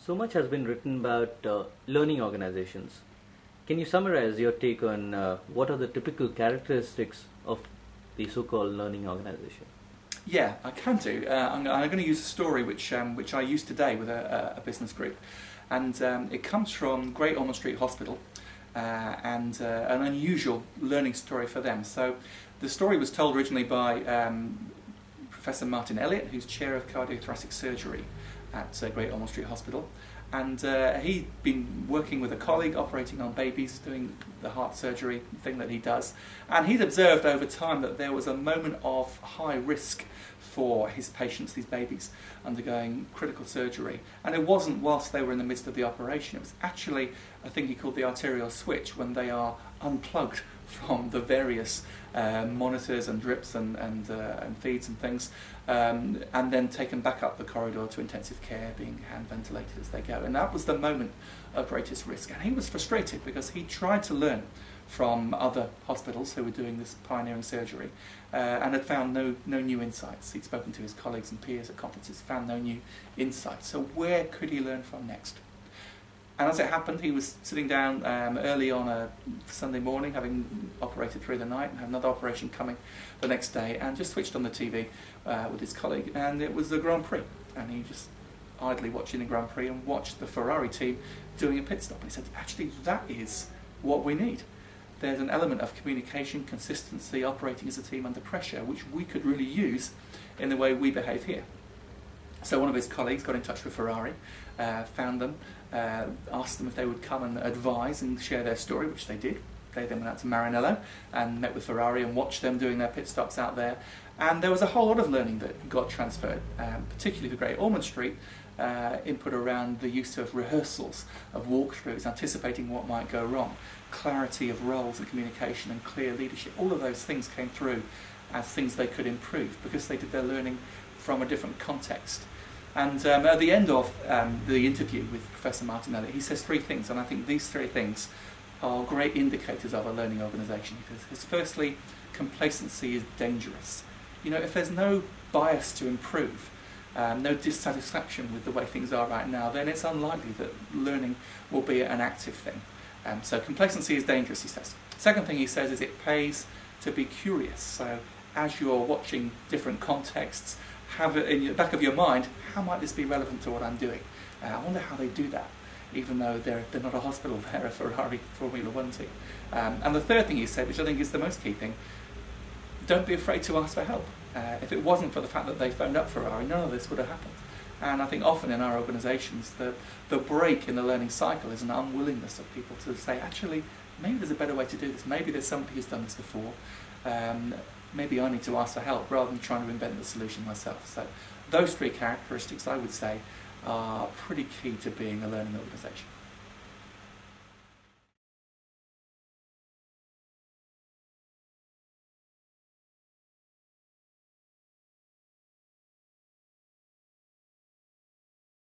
So much has been written about learning organizations. Can you summarize your take on what are the typical characteristics of the so-called learning organization? Yeah, I can do. I'm going to use a story which I used today with a business group, and it comes from Great Ormond Street Hospital, and an unusual learning story for them. So the story was told originally by Professor Martin Elliot, who's chair of cardiothoracic surgery at Great Ormond Street Hospital, and he'd been working with a colleague operating on babies, doing the heart surgery thing that he does, and he'd observed over time that there was a moment of high risk for his patients, these babies, undergoing critical surgery. And it wasn't whilst they were in the midst of the operation, it was actually a thing he called the arterial switch, when they are unplugged from the various monitors and drips and feeds and things, and then taken back up the corridor to intensive care, being hand ventilated as they go. And that was the moment of greatest risk. And he was frustrated because he tried to learn from other hospitals who were doing this pioneering surgery, and had found no new insights. He'd spoken to his colleagues and peers at conferences, found no new insights. So where could he learn from next? And as it happened, he was sitting down early on a Sunday morning, having operated through the night, and had another operation coming the next day, and just switched on the TV with his colleague, and it was the Grand Prix. And he just idly watching the Grand Prix and watched the Ferrari team doing a pit stop. And he said, actually, that is what we need. There's an element of communication, consistency, operating as a team under pressure, which we could really use in the way we behave here. So one of his colleagues got in touch with Ferrari, found them, asked them if they would come and advise and share their story, which they did. They then went out to Maranello and met with Ferrari and watched them doing their pit stops out there. And there was a whole lot of learning that got transferred, particularly the Great Ormond Street, input around the use of rehearsals, of walkthroughs, anticipating what might go wrong, clarity of roles and communication and clear leadership. All of those things came through as things they could improve because they did their learning from a different context. And at the end of the interview with Professor Martin Elliot, he says three things, and I think these three things are great indicators of a learning organisation. Because firstly, complacency is dangerous. You know, if there's no bias to improve, no dissatisfaction with the way things are right now, then it's unlikely that learning will be an active thing. So complacency is dangerous, he says. Second thing he says is it pays to be curious. So as you're watching different contexts, have it in the back of your mind, how might this be relevant to what I'm doing? I wonder how they do that, even though they're not a hospital, they're a Ferrari Formula One team. And the third thing he said, which I think is the most key thing, don't be afraid to ask for help. If it wasn't for the fact that they phoned up Ferrari, none of this would have happened. And I think often in our organisations, the break in the learning cycle is an unwillingness of people to say, actually, maybe there's a better way to do this. Maybe there's somebody who's done this before. Maybe I need to ask for help rather than trying to invent the solution myself. So those three characteristics, I would say, are pretty key to being a learning organisation.